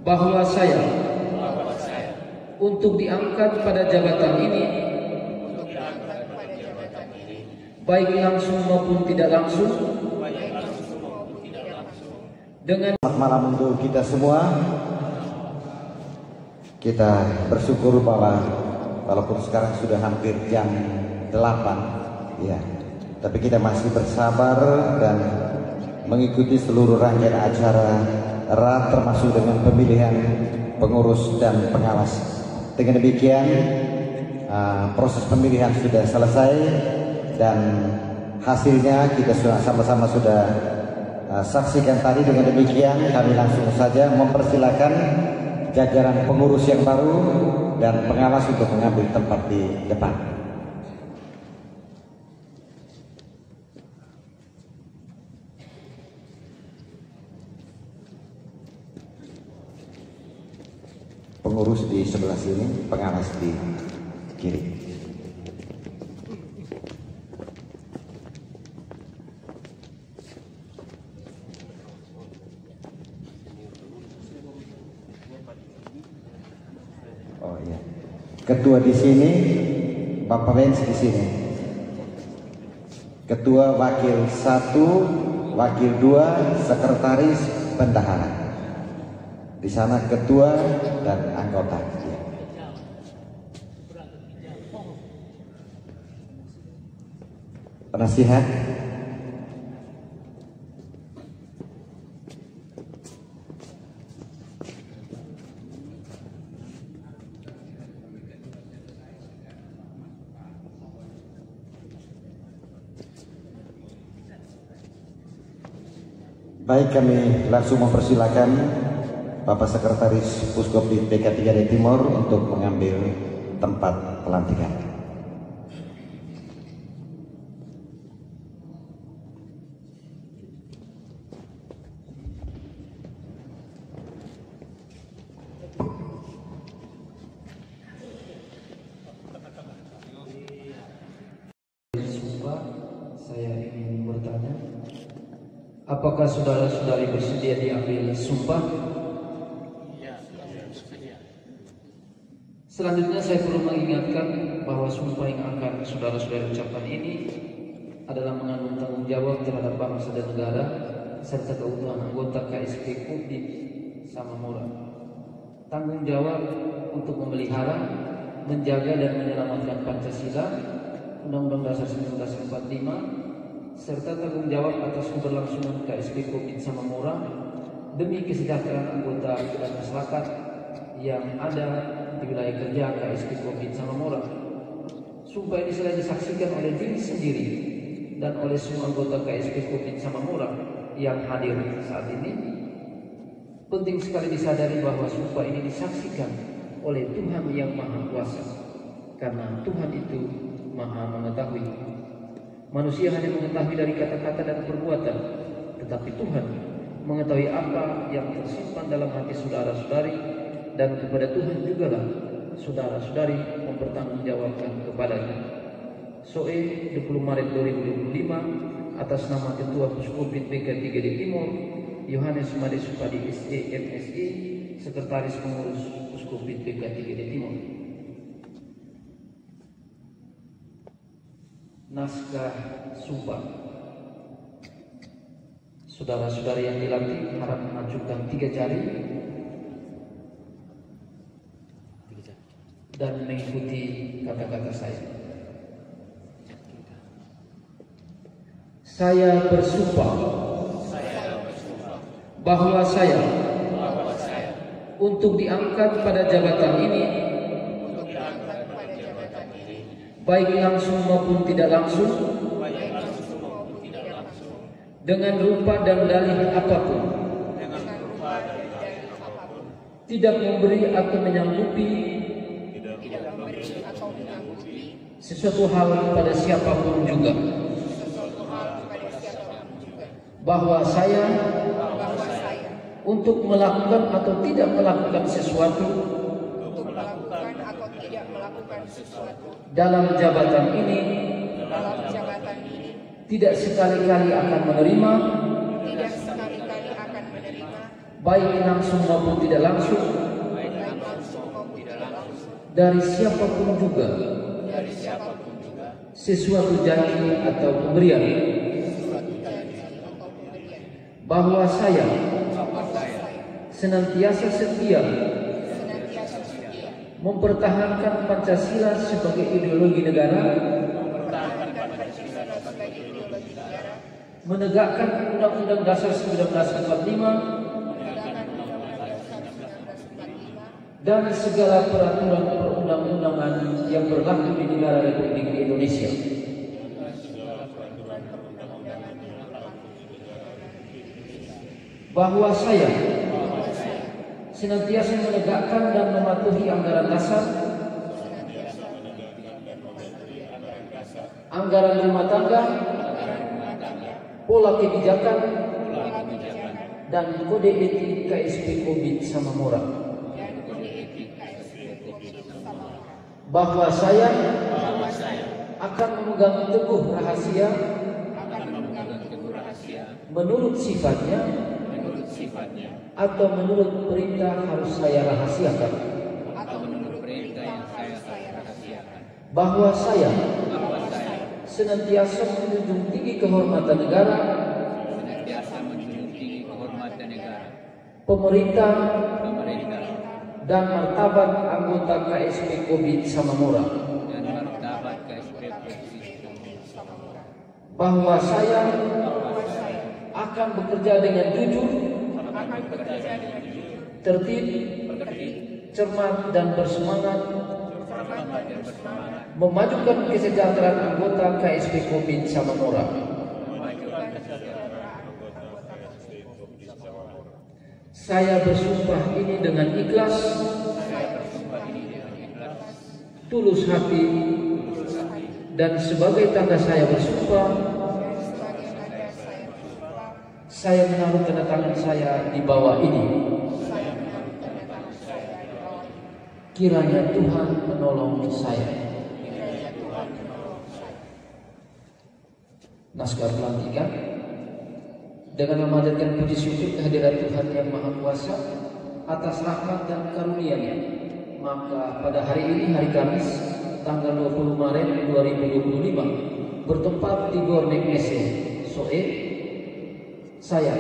bahwa saya untuk diangkat pada jabatan ini, baik langsung maupun tidak langsung, dengan selamat malam untuk kita semua. Kita bersyukur bahwa walaupun sekarang sudah hampir jam 8 ya, tapi kita masih bersabar dan mengikuti seluruh rangkaian acara termasuk dengan pemilihan pengurus dan pengawas. Dengan demikian proses pemilihan sudah selesai dan hasilnya kita sama-sama sudah saksikan tadi. Dengan demikian kami langsung saja mempersilakan jajaran pengurus yang baru dan pengawas untuk mengambil tempat di depan. Pengurus di sebelah sini, pengawas di kiri. Oh iya. Ketua di sini, Bapak Benz di sini. Ketua, wakil 1, wakil 2, sekretaris, bendahara. Di sana ketua dan anggota. Penasihat. Baik, kami langsung mempersilakan Bapak Sekretaris Puskopdit PK3D Timur untuk mengambil tempat pelantikan. Saya ingin bertanya, apakah saudara-saudari bersedia diambil sumpah? Selanjutnya saya perlu mengingatkan bahwa sumpah yang akan saudara-saudari ucapkan ini adalah mengandung tanggung jawab terhadap bangsa dan negara serta keutuhan anggota KSP Kopdit Samamora. Tanggung jawab untuk memelihara, menjaga dan menyelamatkan Pancasila, Undang-Undang Dasar 1945, serta tanggung jawab atas keberlangsungan KSP Kopdit Samamora demi kesejahteraan anggota dan masyarakat yang ada di wilayah kerja KSP Kopdit Samamora. Sumpah ini selain disaksikan oleh diri sendiri dan oleh semua anggota KSP Kopdit Samamora yang hadir saat ini, penting sekali disadari bahwa sumpah ini disaksikan oleh Tuhan yang Maha Kuasa, karena Tuhan itu Maha mengetahui. Manusia hanya mengetahui dari kata-kata dan perbuatan, tetapi Tuhan mengetahui apa yang tersimpan dalam hati saudara-saudari, dan kepada Tuhan jugalah saudara-saudari mempertanggungjawabkan kepadanya. SOE 20 Maret 2025 atas nama Ketua Puskopdit PK3D Timur Yohanes Made Supadi SE MSI, Sekretaris Pengurus Puskopdit PK3D Timur. Naskah sumpah. Saudara-saudari yang dilantik harap mengacungkan 3 jari dan mengikuti kata-kata saya. Saya bersumpah bahwa saya untuk diangkat pada jabatan ini, baik langsung maupun tidak langsung, dengan rupa dan dalih apapun, tidak memberi atau menyanggupi sesuatu hal pada siapapun juga, bahwa saya untuk melakukan atau tidak melakukan sesuatu dalam jabatan ini tidak sekali-kali akan menerima baik langsung maupun tidak langsung, dari siapapun juga, sesuatu janji atau pemberian, bahwa saya senantiasa setia mempertahankan Pancasila sebagai ideologi negara, menegakkan Undang-Undang Dasar 1945 dan segala peraturan perundang-undangan yang berlaku di negara Republik Indonesia. Bahwa saya senantiasa menegakkan dan mematuhi anggaran dasar, anggaran rumah tangga, pola kebijakan, dan kode etik KSP Covid Samamora. Bahwa saya akan memegang teguh rahasia menurut sifatnya atau menurut perintah harus saya rahasiakan. Bahwa saya senantiasa menjunjung tinggi kehormatan negara, pemerintah, dan martabat anggota KSP Covid Samamora. Bahwa saya akan bekerja dengan jujur, tertib, cermat, dan bersemangat memajukan kesejahteraan anggota KSP Covid Samamora. Saya bersumpah ini dengan ikhlas, tulus hati, dan sebagai tanda saya bersumpah, saya menaruh tanda tangan saya di bawah ini. Kiranya Tuhan menolong saya. Naskah pelantikan dengan memanjatkan puji syukur kehadiran Tuhan yang Maha Kuasa atas rahmat dan karunia-Nya. Maka pada hari ini, hari Kamis, tanggal 20 Maret 2025, bertempat di Gor Meknese, Soe, saya,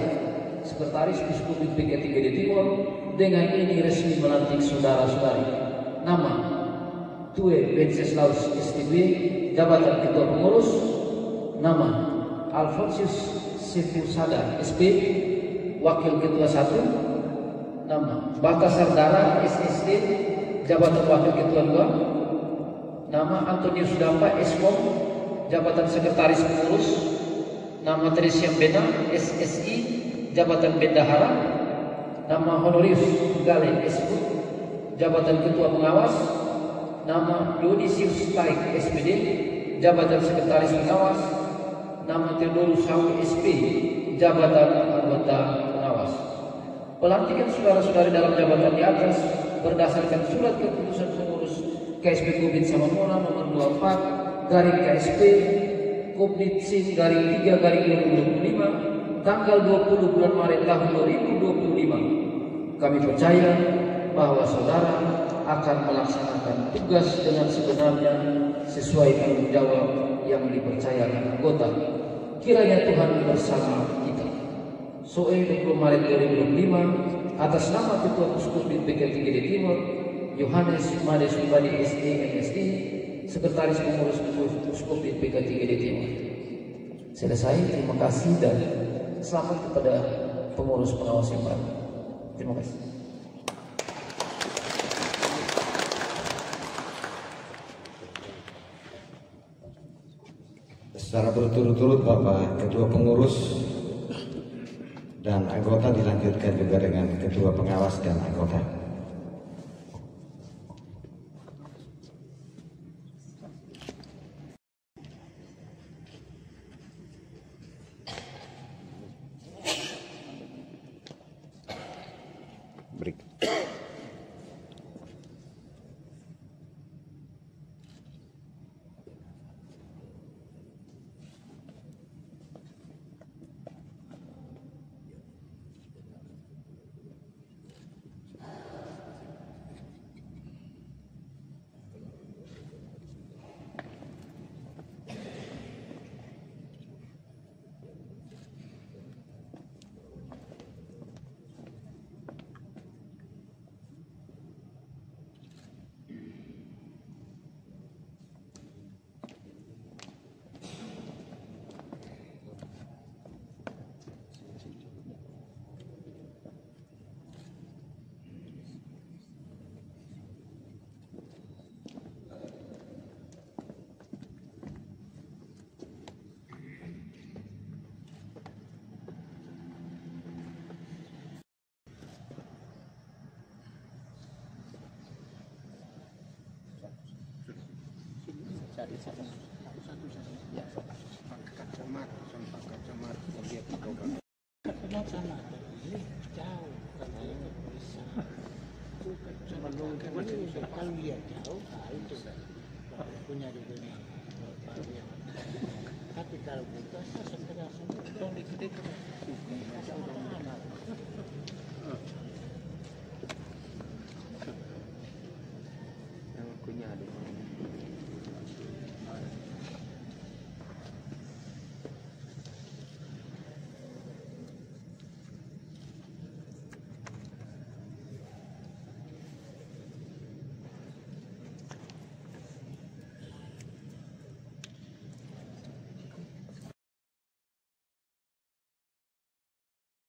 Sekretaris Uskup PK3D Timur, dengan ini resmi melantik saudara-saudari. Nama: Tue Wenceslaus STB, Jabatan Ketua Pengurus. Nama: Alfonsius Sefusada SP, Wakil Ketua 1. Nama: Baltasar Dara SSD, Jabatan Wakil Ketua 2. Nama: Antonius Dampa Eskom, Jabatan Sekretaris Pengurus. Nama: Teresiam Bena SSI, Jabatan Bendahara. Nama: Honorius Gale Esku, Jabatan Ketua Pengawas. Nama: Dionisius Tarik SPD, Jabatan Sekretaris Pengawas. Nama: Theodorus Sawi SP, Jabatan Anggota Pengawas. Pelantikan saudara-saudari dalam jabatan di atas berdasarkan surat keputusan pengurus KSP Covid Samamora nomor 24 garing KSP Covid Sin garing 3 garing 2025 tanggal 20 bulan Maret tahun 2025. Kami percaya bahwa saudara akan melaksanakan tugas dengan sebenarnya sesuai tanggung jawab yang dipercayakan anggota. Kiranya Tuhan bersama kita. Soe 20 Maret 2025, atas nama Ketua Uskup PK3D Timur, Yohanes Made Subadi SD MSD, Sekretaris Pengurus Uskup PK3D Timur. Selesai, terima kasih dan selamat kepada pengurus pengawas yang baru. Terima kasih. Secara berturut-turut Bapak Ketua Pengurus dan anggota dilanjutkan juga dengan Ketua Pengawas dan anggota. Dari satu saja. Ya. Kacamata sampai kacamata dia coba. Kacamata ini jauh karena itu bisa. Kalau lihat jauh, itu punya di dunia. Tapi kalau kita sampai rasanya dong dikit-dikit.